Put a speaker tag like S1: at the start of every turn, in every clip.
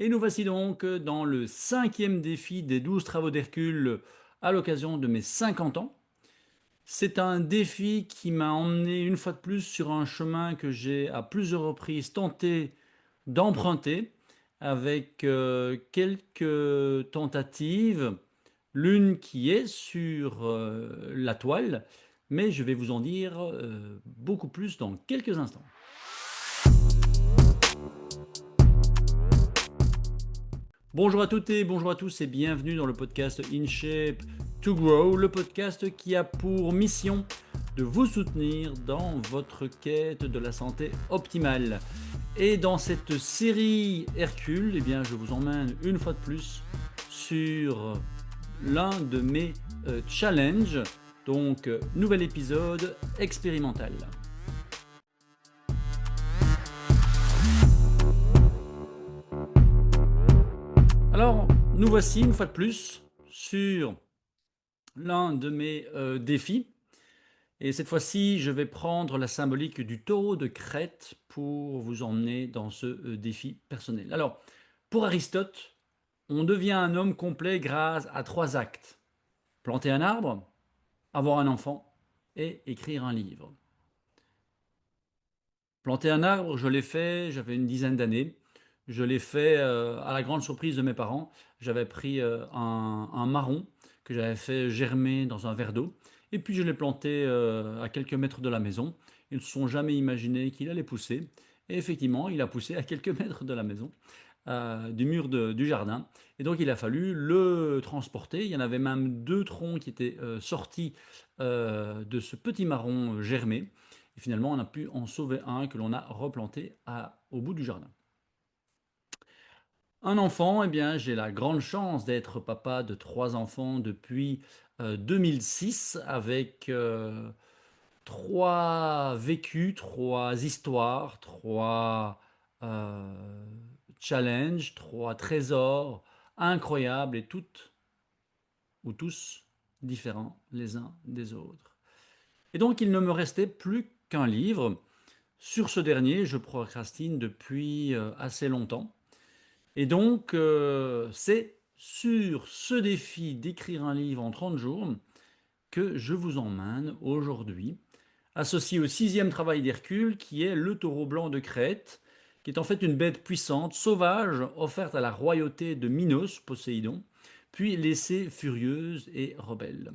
S1: Et nous voici donc dans le 5e défi des 12 travaux d'Hercule à l'occasion de mes 50 ans. C'est un défi qui m'a emmené une fois de plus sur un chemin que j'ai à plusieurs reprises tenté d'emprunter avec quelques tentatives, l'une qui est sur la toile, mais je vais vous en dire beaucoup plus dans quelques instants. Bonjour à toutes et bonjour à tous et bienvenue dans le podcast InShape to Grow, le podcast qui a pour mission de vous soutenir dans votre quête de la santé optimale. Et dans cette série Hercule, eh bien, je vous emmène une fois de plus sur l'un de mes challenges, donc nouvel épisode expérimental. Alors, nous voici une fois de plus sur l'un de mes défis. Et cette fois-ci, je vais prendre la symbolique du taureau de Crète pour vous emmener dans ce défi personnel. Alors, pour Aristote, on devient un homme complet grâce à 3 actes. Planter un arbre, avoir un enfant et écrire un livre. Planter un arbre, je l'ai fait, j'avais une dizaine d'années. Je l'ai fait à la grande surprise de mes parents. J'avais pris un marron que j'avais fait germer dans un verre d'eau. Et puis je l'ai planté à quelques mètres de la maison. Ils ne se sont jamais imaginés qu'il allait pousser. Et effectivement, il a poussé à quelques mètres de la maison, du mur du jardin. Et donc il a fallu le transporter. Il y en avait même 2 troncs qui étaient sortis de ce petit marron germé. Et finalement, on a pu en sauver un que l'on a replanté au bout du jardin. Un enfant, eh bien, j'ai la grande chance d'être papa de 3 enfants depuis 2006 avec 3 vécus, 3 histoires, 3 euh, challenges, 3 trésors incroyables et toutes ou tous différents les uns des autres. Et donc, il ne me restait plus qu'un livre. Sur ce dernier, je procrastine depuis assez longtemps. Et donc, c'est sur ce défi d'écrire un livre en 30 jours que je vous emmène aujourd'hui, associé au 6e travail d'Hercule, qui est le taureau blanc de Crète, qui est en fait une bête puissante, sauvage, offerte à la royauté de Minos, Poséidon, puis laissée furieuse et rebelle.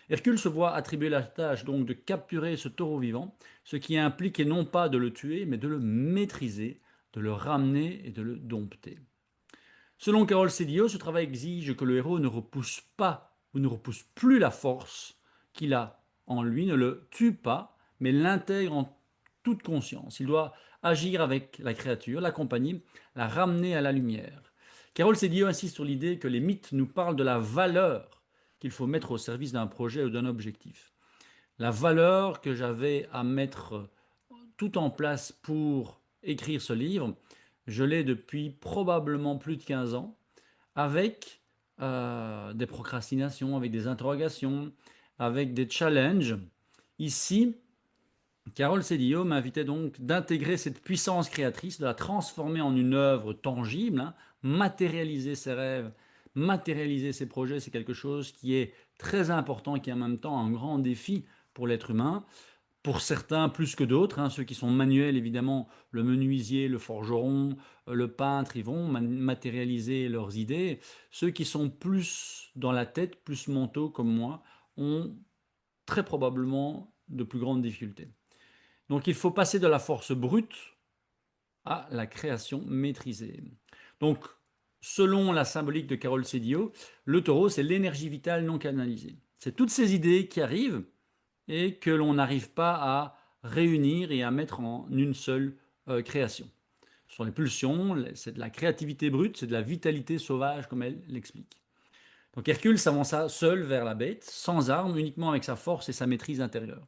S1: Hercule se voit attribuer la tâche donc de capturer ce taureau vivant, ce qui implique non pas de le tuer, mais de le maîtriser, de le ramener et de le dompter. Selon Carole Sédio, ce travail exige que le héros ne repousse pas ou ne repousse plus la force qu'il a en lui, ne le tue pas, mais l'intègre en toute conscience. Il doit agir avec la créature, l'accompagner, la ramener à la lumière. Carole Sédio insiste sur l'idée que les mythes nous parlent de la valeur qu'il faut mettre au service d'un projet ou d'un objectif. La valeur que j'avais à mettre tout en place pour écrire ce livre, je l'ai depuis probablement plus de 15 ans, avec des procrastinations, avec des interrogations, avec des challenges. Ici, Carole Sédillo m'invitait donc d'intégrer cette puissance créatrice, de la transformer en une œuvre tangible, hein, matérialiser ses rêves, matérialiser ses projets, c'est quelque chose qui est très important, qui est en même temps un grand défi pour l'être humain. Pour certains plus que d'autres, hein, ceux qui sont manuels, évidemment, le menuisier, le forgeron, le peintre, ils vont matérialiser leurs idées. Ceux qui sont plus dans la tête, plus mentaux comme moi, ont très probablement de plus grandes difficultés. Donc il faut passer de la force brute à la création maîtrisée. Donc, selon la symbolique de Carole Sédio, le taureau, c'est l'énergie vitale non canalisée. C'est toutes ces idées qui arrivent et que l'on n'arrive pas à réunir et à mettre en une seule création. Ce sont les pulsions, c'est de la créativité brute, c'est de la vitalité sauvage, comme elle l'explique. Donc Hercule s'avança seul vers la bête, sans armes, uniquement avec sa force et sa maîtrise intérieure.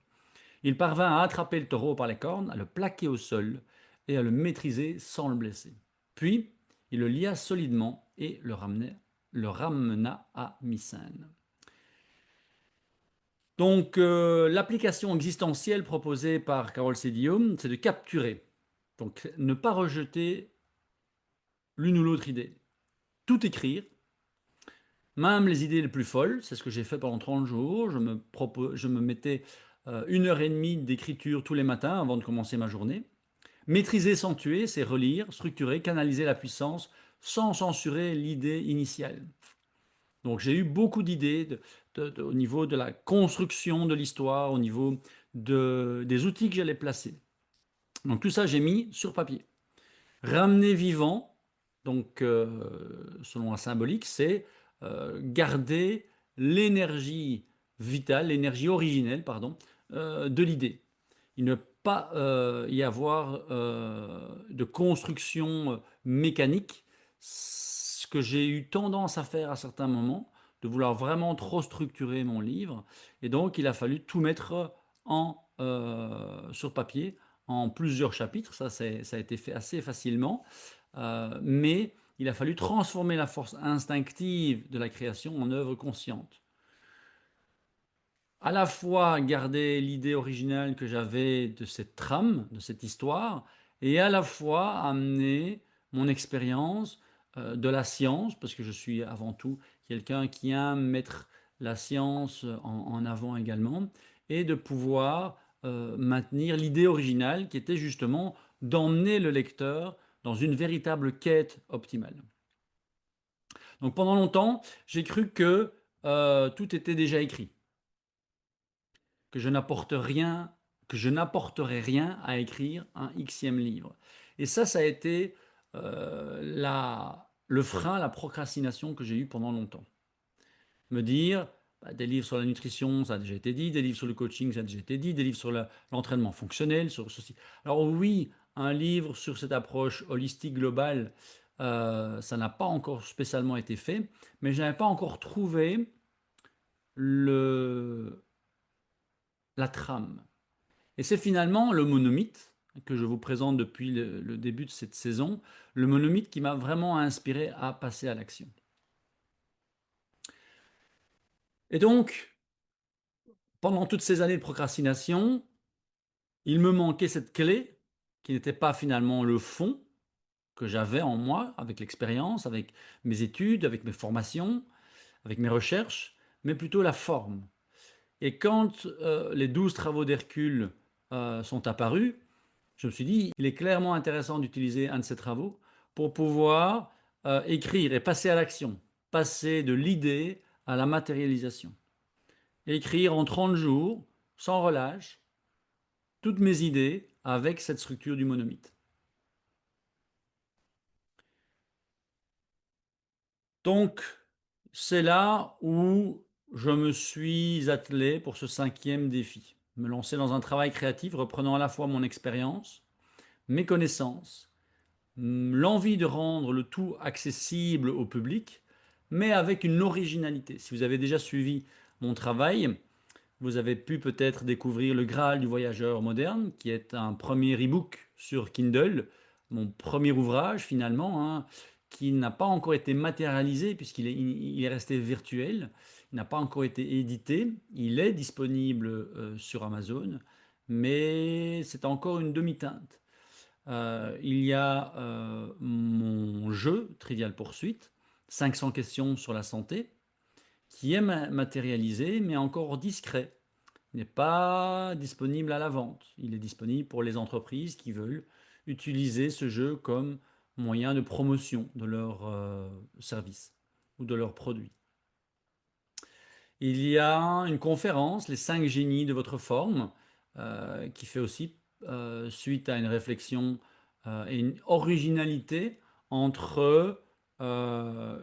S1: Il parvint à attraper le taureau par les cornes, à le plaquer au sol et à le maîtriser sans le blesser. Puis, il le lia solidement et le ramena à Mycène. Donc, l'application existentielle proposée par Carole Sédillon, c'est de capturer. Donc, ne pas rejeter l'une ou l'autre idée. tout écrire, même les idées les plus folles. C'est ce que j'ai fait pendant 30 jours. Je me mettais 1 heure et demie d'écriture tous les matins avant de commencer ma journée. Maîtriser sans tuer, c'est relire, structurer, canaliser la puissance sans censurer l'idée initiale. Donc j'ai eu beaucoup d'idées au niveau de la construction de l'histoire, au niveau des outils que j'allais placer. Donc tout ça, j'ai mis sur papier. Ramener vivant, donc selon la symbolique, c'est garder l'énergie vitale, l'énergie originelle, pardon, de l'idée. Il ne pas y avoir de construction mécanique, ce que j'ai eu tendance à faire à certains moments, de vouloir vraiment trop structurer mon livre, et donc il a fallu tout mettre sur papier en plusieurs chapitres. Ça a été fait assez facilement, mais il a fallu transformer la force instinctive de la création en œuvre consciente. À la fois garder l'idée originale que j'avais de cette trame, de cette histoire, et à la fois amener mon expérience de la science, parce que je suis avant tout quelqu'un qui aime mettre la science en avant également, et de pouvoir maintenir l'idée originale qui était justement d'emmener le lecteur dans une véritable quête optimale. Donc pendant longtemps, j'ai cru que tout était déjà écrit, que je n'apporte rien, que je n'apporterai rien à écrire un xème livre. Et ça a été le frein, la procrastination que j'ai eu pendant longtemps. Me dire, bah, des livres sur la nutrition, ça a déjà été dit, des livres sur le coaching, ça a déjà été dit, des livres sur l'entraînement fonctionnel, sur ceci. Alors oui, un livre sur cette approche holistique globale, ça n'a pas encore spécialement été fait, mais je n'avais pas encore trouvé la trame. Et c'est finalement le monomythe que je vous présente depuis le début de cette saison, le monomythe qui m'a vraiment inspiré à passer à l'action. Et donc, pendant toutes ces années de procrastination, il me manquait cette clé qui n'était pas finalement le fond que j'avais en moi, avec l'expérience, avec mes études, avec mes formations, avec mes recherches, mais plutôt la forme. Et quand les 12 travaux d'Hercule sont apparus, je me suis dit, il est clairement intéressant d'utiliser un de ces travaux pour pouvoir écrire et passer à l'action, passer de l'idée à la matérialisation. Écrire en 30 jours, sans relâche, toutes mes idées avec cette structure du monomythe. Donc, c'est là où je me suis attelé pour ce 5e défi. Me lancer dans un travail créatif reprenant à la fois mon expérience, mes connaissances, l'envie de rendre le tout accessible au public, mais avec une originalité. Si vous avez déjà suivi mon travail, vous avez pu peut-être découvrir Le Graal du voyageur moderne, qui est un premier e-book sur Kindle, mon premier ouvrage finalement, hein, qui n'a pas encore été matérialisé puisqu'il est resté virtuel, il n'a pas encore été édité, il est disponible sur Amazon, mais c'est encore une demi-teinte. Il y a mon jeu Trivial Poursuite, 500 questions sur la santé, qui est matérialisé mais encore discret. Il n'est pas disponible à la vente. Il est disponible pour les entreprises qui veulent utiliser ce jeu comme moyen de promotion de leurs services ou de leurs produits. Il y a une conférence, Les 5 génies de votre forme, qui fait aussi suite à une réflexion et une originalité entre la,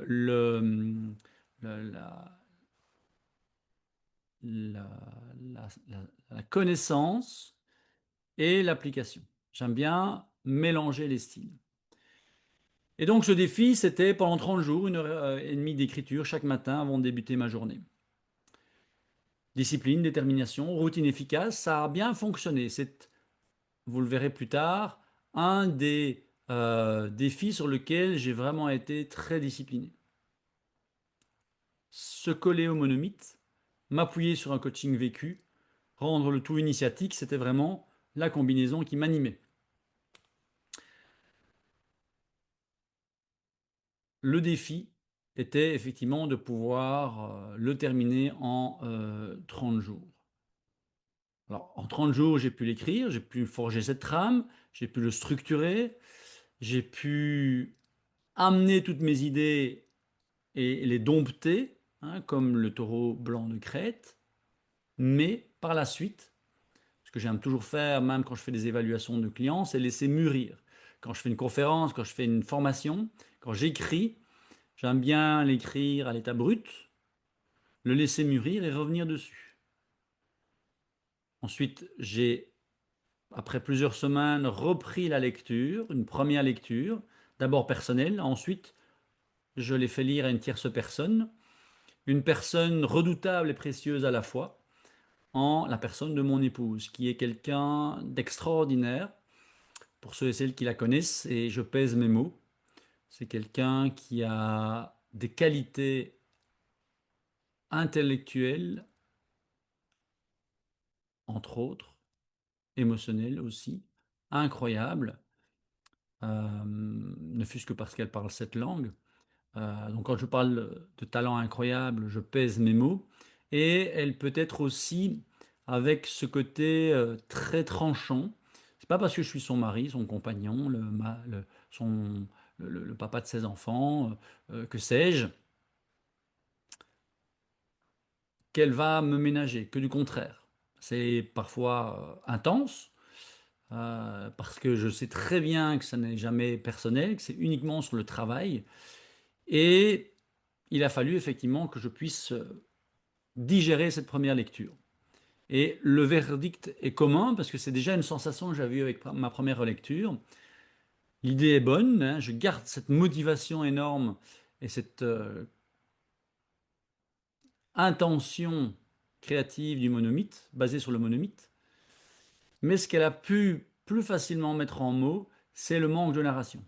S1: la, la connaissance et l'application. J'aime bien mélanger les styles. Et donc ce défi, c'était pendant 30 jours, 1 heure et demie d'écriture chaque matin avant de débuter ma journée. Discipline, détermination, routine efficace, ça a bien fonctionné. C'est, vous le verrez plus tard, un des défis sur lequel j'ai vraiment été très discipliné. Se coller au monomythe, m'appuyer sur un coaching vécu, rendre le tout initiatique, c'était vraiment la combinaison qui m'animait. Le défi, était effectivement de pouvoir le terminer en 30 jours. Alors, en 30 jours, j'ai pu l'écrire, j'ai pu forger cette trame, j'ai pu le structurer, j'ai pu amener toutes mes idées et les dompter, hein, comme le taureau blanc de Crète, mais par la suite, ce que j'aime toujours faire, même quand je fais des évaluations de clients, c'est laisser mûrir. Quand je fais une conférence, quand je fais une formation, quand j'écris, j'aime bien l'écrire à l'état brut, le laisser mûrir et revenir dessus. Ensuite, j'ai, après plusieurs semaines, repris la lecture, une première lecture, d'abord personnelle, ensuite je l'ai fait lire à une tierce personne, une personne redoutable et précieuse à la fois, en la personne de mon épouse, qui est quelqu'un d'extraordinaire, pour ceux et celles qui la connaissent, et je pèse mes mots. C'est quelqu'un qui a des qualités intellectuelles, entre autres, émotionnelles aussi, incroyables, ne fût-ce que parce qu'elle parle cette langue. Donc quand je parle de talent incroyable, je pèse mes mots. Et elle peut être aussi avec ce côté très tranchant. C'est pas parce que je suis son mari, son compagnon, son, le papa de ses enfants, que sais-je, qu'elle va me ménager, que du contraire. C'est parfois intense, parce que je sais très bien que ça n'est jamais personnel, que c'est uniquement sur le travail. Et il a fallu effectivement que je puisse digérer cette première lecture. Et le verdict est commun parce que c'est déjà une sensation que j'avais eue avec ma première relecture. L'idée est bonne, hein, je garde cette motivation énorme et cette intention créative du monomythe, basée sur le monomythe. Mais ce qu'elle a pu plus facilement mettre en mots, c'est le manque de narration.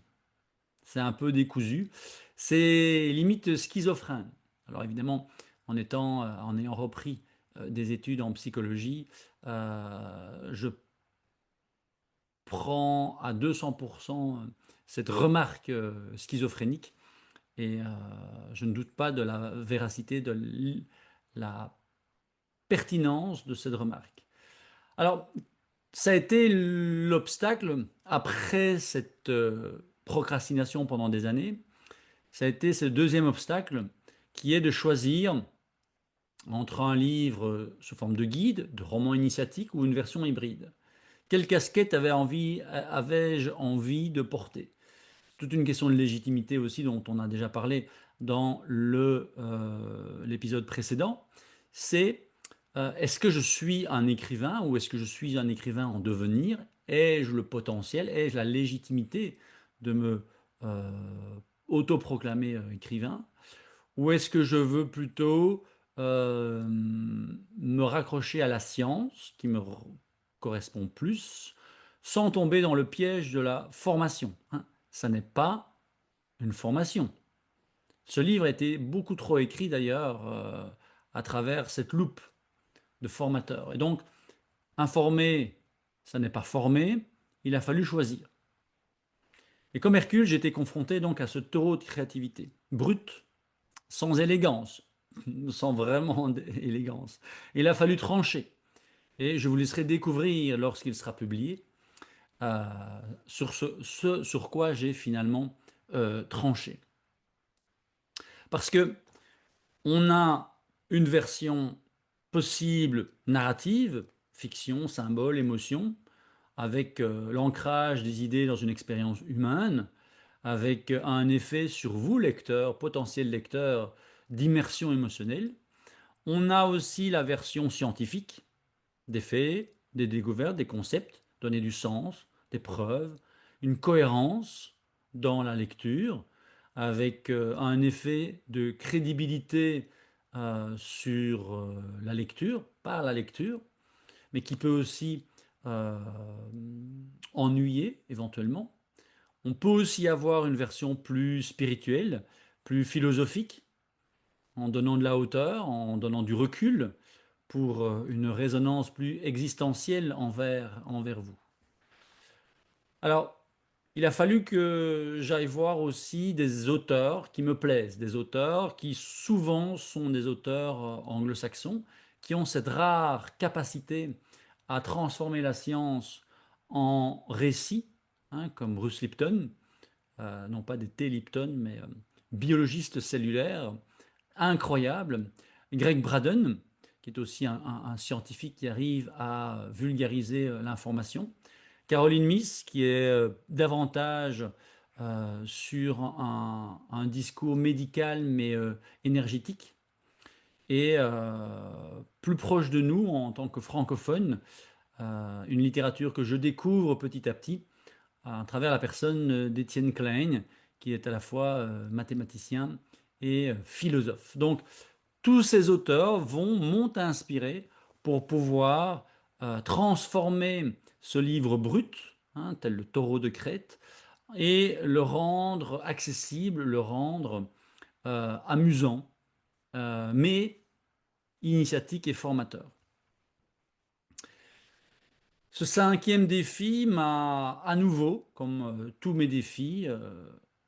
S1: C'est un peu décousu, c'est limite schizophrène. Alors évidemment, en ayant repris des études en psychologie, je prend à 200% cette remarque schizophrénique et je ne doute pas de la véracité, de la pertinence de cette remarque. Alors, ça a été l'obstacle après cette procrastination pendant des années. Ça a été ce deuxième obstacle qui est de choisir entre un livre sous forme de guide, de roman initiatique ou une version hybride. Quelle casquette avais-je envie de porter? Toute une question de légitimité aussi dont on a déjà parlé dans l'épisode précédent. C'est est-ce que je suis un écrivain ou est-ce que je suis un écrivain en devenir? Ai-je le potentiel, ai-je la légitimité de me euh, autoproclamer écrivain? Ou est-ce que je veux plutôt me raccrocher à la science qui me correspond plus, sans tomber dans le piège de la formation, hein. Ça n'est pas une formation. Ce livre a été beaucoup trop écrit d'ailleurs à travers cette loupe de formateurs. Et donc, informer, ça n'est pas former, il a fallu choisir. Et comme Hercule, j'étais confronté donc à ce taureau de créativité, brut, sans élégance, sans vraiment élégance. Il a fallu trancher. Et je vous laisserai découvrir lorsqu'il sera publié euh, sur ce sur quoi j'ai finalement tranché. Parce que on a une version possible narrative, fiction, symbole, émotion, avec l'ancrage des idées dans une expérience humaine, avec un effet sur vous, lecteurs, potentiels lecteurs, d'immersion émotionnelle. On a aussi la version scientifique, des faits, des découvertes, des concepts, donner du sens, des preuves, une cohérence dans la lecture, avec un effet de crédibilité sur la lecture, par la lecture, mais qui peut aussi euh, ennuyer éventuellement. On peut aussi avoir une version plus spirituelle, plus philosophique, en donnant de la hauteur, en donnant du recul, pour une résonance plus existentielle envers vous. Alors, il a fallu que j'aille voir aussi des auteurs qui me plaisent, des auteurs qui souvent sont des auteurs anglo-saxons, qui ont cette rare capacité à transformer la science en récit, hein, comme Bruce Lipton, non pas des thé Lipton, mais biologiste cellulaire, incroyable. Greg Braden, qui est aussi un scientifique qui arrive à vulgariser l'information. Caroline Myss, qui est davantage sur un discours médical mais énergétique. Et plus proche de nous en tant que francophone, une littérature que je découvre petit à petit à travers la personne d'Étienne Klein, qui est à la fois mathématicien et philosophe. Donc, tous ces auteurs m'ont inspiré pour pouvoir transformer ce livre brut, hein, tel le taureau de Crète, et le rendre accessible, le rendre amusant, mais initiatique et formateur. Ce cinquième défi m'a à nouveau, comme tous mes défis,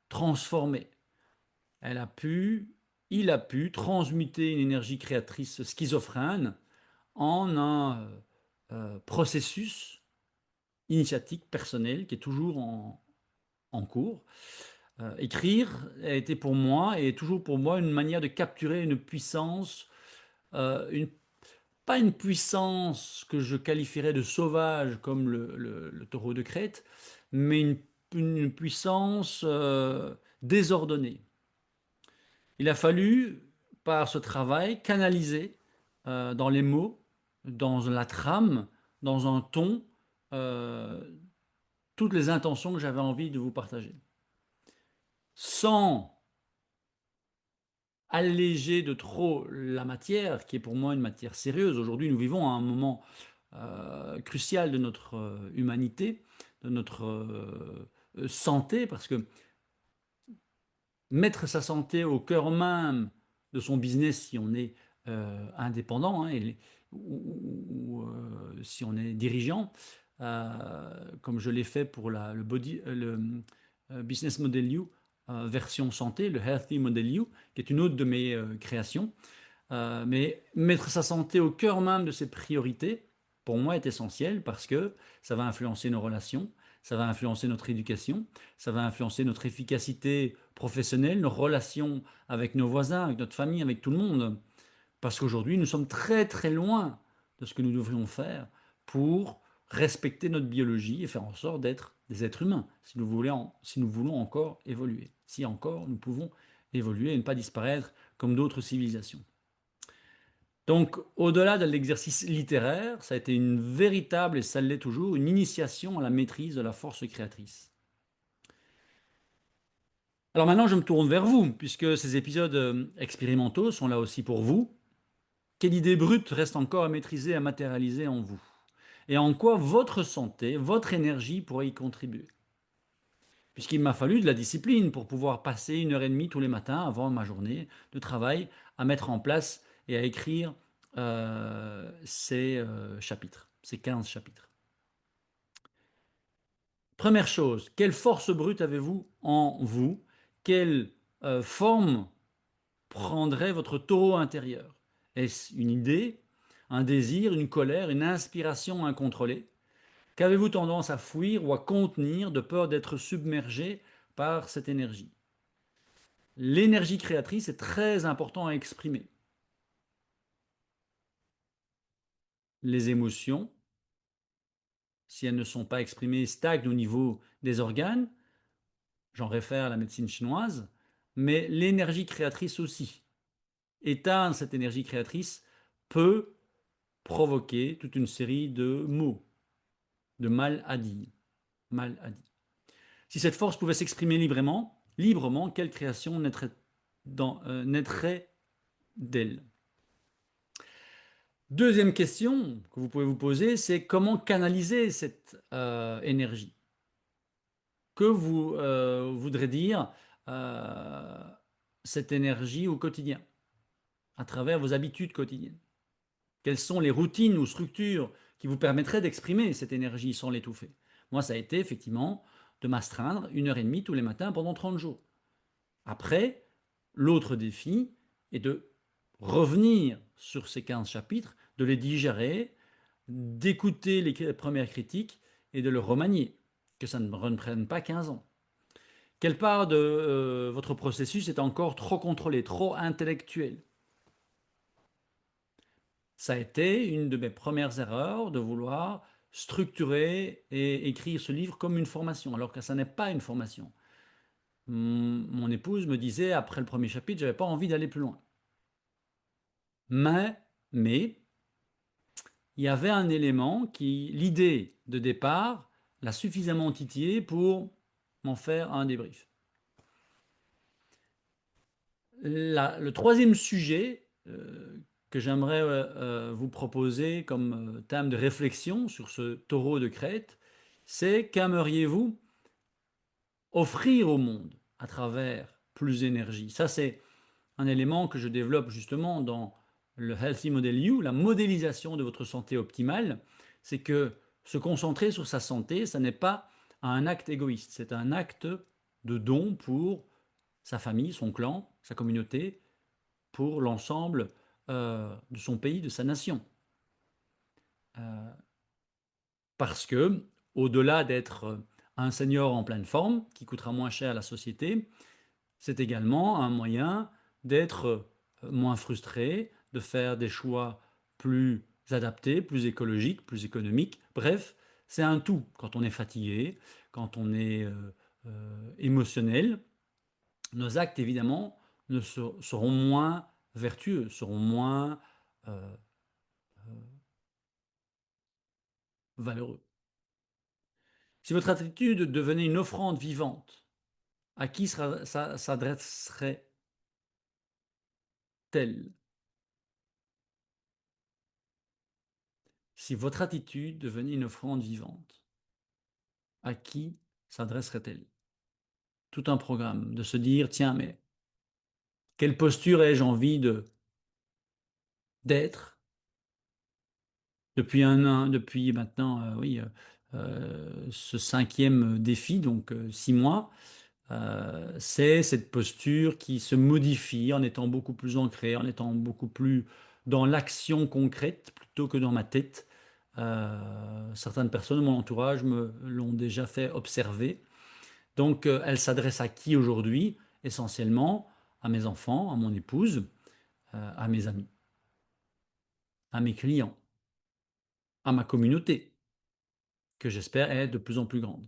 S1: transformé. Elle a pu, il a pu transmuter une énergie créatrice schizophrène en un processus initiatique personnel qui est toujours en cours. Écrire a été pour moi et est toujours pour moi une manière de capturer une puissance, une pas une puissance que je qualifierais de sauvage comme le taureau de Crète, mais une puissance désordonnée. Il a fallu, par ce travail, canaliser dans les mots, dans la trame, dans un ton, euh, toutes les intentions que j'avais envie de vous partager. Sans alléger de trop la matière, qui est pour moi une matière sérieuse. Aujourd'hui, nous vivons à un moment crucial de notre humanité, de notre santé, parce que mettre sa santé au cœur même de son business si on est indépendant, hein, ou si on est dirigeant, comme je l'ai fait pour le Business Model U version santé, le Healthy Model U, qui est une autre de mes créations. Mais mettre sa santé au cœur même de ses priorités, pour moi, est essentiel parce que ça va influencer nos relations, ça va influencer notre éducation, ça va influencer notre efficacité professionnelle, nos relations avec nos voisins, avec notre famille, avec tout le monde. Parce qu'aujourd'hui, nous sommes très très loin de ce que nous devrions faire pour respecter notre biologie et faire en sorte d'être des êtres humains, si nous voulons encore évoluer, si encore nous pouvons évoluer et ne pas disparaître comme d'autres civilisations. Donc, au-delà de l'exercice littéraire, ça a été une véritable, et ça l'est toujours, une initiation à la maîtrise de la force créatrice. Alors maintenant, je me tourne vers vous, puisque ces épisodes expérimentaux sont là aussi pour vous. Quelle idée brute reste encore à maîtriser, à matérialiser en vous? Et en quoi votre santé, votre énergie pourrait y contribuer? Puisqu'il m'a fallu de la discipline pour pouvoir passer 1 heure et demie tous les matins avant ma journée de travail à mettre en place et à écrire ces chapitres, ces 15 chapitres. Première chose, quelle force brute avez-vous en vous? Quelle forme prendrait votre taureau intérieur? Est-ce une idée, un désir, une colère, une inspiration incontrôlée? Qu'avez-vous tendance à fuir ou à contenir de peur d'être submergé par cette énergie? L'énergie créatrice est très important à exprimer. Les émotions, si elles ne sont pas exprimées, stagnent au niveau des organes. J'en réfère à la médecine chinoise. Mais l'énergie créatrice aussi. Éteindre cette énergie créatrice peut provoquer toute une série de maux, de maladies. Si cette force pouvait s'exprimer librement, quelle création naîtrait d'elle? Deuxième question que vous pouvez vous poser, c'est comment canaliser cette énergie? Que vous voudrez dire euh, cette énergie au quotidien, à travers vos habitudes quotidiennes? Quelles sont les routines ou structures qui vous permettraient d'exprimer cette énergie sans l'étouffer? Moi, ça a été effectivement de m'astreindre 1 heure et demie tous les matins pendant 30 jours. Après, l'autre défi est de revenir sur ces 15 chapitres, de les digérer, d'écouter les premières critiques et de le remanier, que ça ne me prenne pas 15 ans. Quelle part de votre processus est encore trop contrôlé, trop intellectuel? Ça a été une de mes premières erreurs de vouloir structurer et écrire ce livre comme une formation, alors que ça n'est pas une formation. Mon épouse me disait après le premier chapitre, j'avais pas envie d'aller plus loin. Mais il y avait un élément qui, l'idée de départ, l'a suffisamment titillé pour m'en faire un débrief. Le troisième sujet que j'aimerais vous proposer comme thème de réflexion sur ce taureau de Crète, c'est qu'aimeriez-vous offrir au monde à travers plus d'énergie? Ça, c'est un élément que je développe justement dans le Healthy Model You, la modélisation de votre santé optimale. C'est que se concentrer sur sa santé, ça n'est pas un acte égoïste, c'est un acte de don pour sa famille, son clan, sa communauté, pour l'ensemble de son pays, de sa nation. Parce que, au-delà d'être un senior en pleine forme, qui coûtera moins cher à la société, c'est également un moyen d'être moins frustré, de faire des choix plus adaptés, plus écologiques, plus économiques. Bref, c'est un tout. Quand on est fatigué, quand on est émotionnel, nos actes, évidemment, seront moins vertueux, seront moins euh, valeureux. Si votre attitude devenait une offrande vivante, à qui s'adresserait-elle? Si votre attitude devenait une offrande vivante, à qui s'adresserait-elle? Tout un programme de se dire, tiens, mais quelle posture ai-je envie d'être depuis un an, depuis maintenant, oui, ce cinquième défi, donc 6 mois. C'est cette posture qui se modifie en étant beaucoup plus ancrée, en étant beaucoup plus dans l'action concrète plutôt que dans ma tête. Certaines personnes de mon entourage me l'ont déjà fait observer. Donc, elle s'adresse à qui aujourd'hui? Essentiellement à mes enfants, à mon épouse, à mes amis, à mes clients, à ma communauté, que j'espère est de plus en plus grande.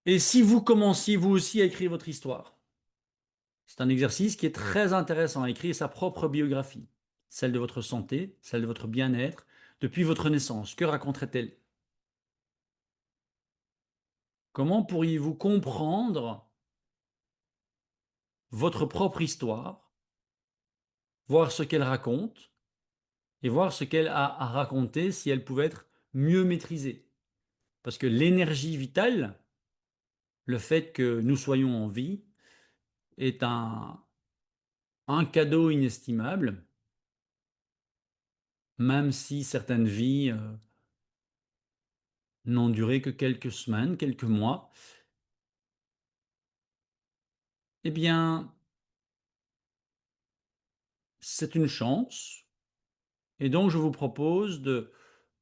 S1: Et si vous commenciez vous aussi à écrire votre histoire? C'est un exercice qui est très intéressant, à écrire sa propre biographie, celle de votre santé, celle de votre bien-être, depuis votre naissance. Que raconterait-elle? Comment pourriez-vous comprendre votre propre histoire, voir ce qu'elle raconte et voir ce qu'elle a à raconter si elle pouvait être mieux maîtrisée? Parce que l'énergie vitale, le fait que nous soyons en vie, est un cadeau inestimable, même si certaines vies n'ont duré que quelques semaines, quelques mois. Eh bien, c'est une chance. Et donc, je vous propose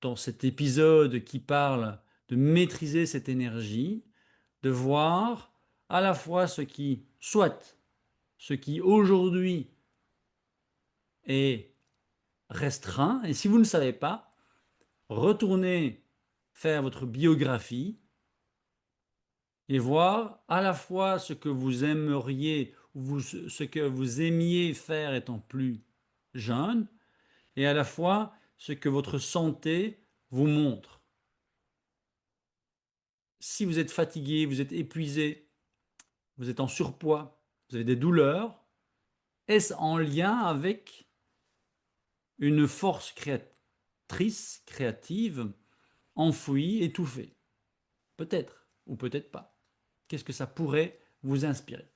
S1: dans cet épisode qui parle de maîtriser cette énergie, de voir à la fois ce qui aujourd'hui est restreint, et si vous ne savez pas, retournez faire votre biographie et voir à la fois ce que vous aimeriez, ce que vous aimiez faire étant plus jeune, et à la fois ce que votre santé vous montre. Si vous êtes fatigué, vous êtes épuisé, vous êtes en surpoids, vous avez des douleurs, est-ce en lien avec une force créatrice, créative, enfouie, étouffée? Peut-être, ou peut-être pas. Qu'est-ce que ça pourrait vous inspirer?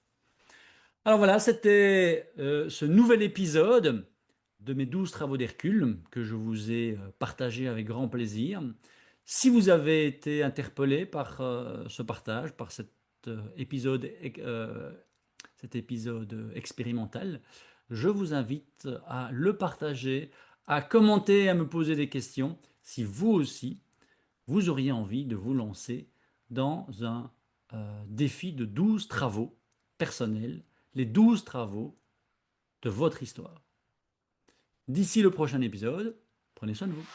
S1: Alors voilà, c'était ce nouvel épisode de mes 12 travaux d'Hercule que je vous ai partagés avec grand plaisir. Si vous avez été interpellé par ce partage, par cet épisode expérimental, je vous invite à le partager, à commenter, à me poser des questions si vous aussi, vous auriez envie de vous lancer dans un défi de 12 travaux personnels, les 12 travaux de votre histoire. D'ici le prochain épisode, prenez soin de vous.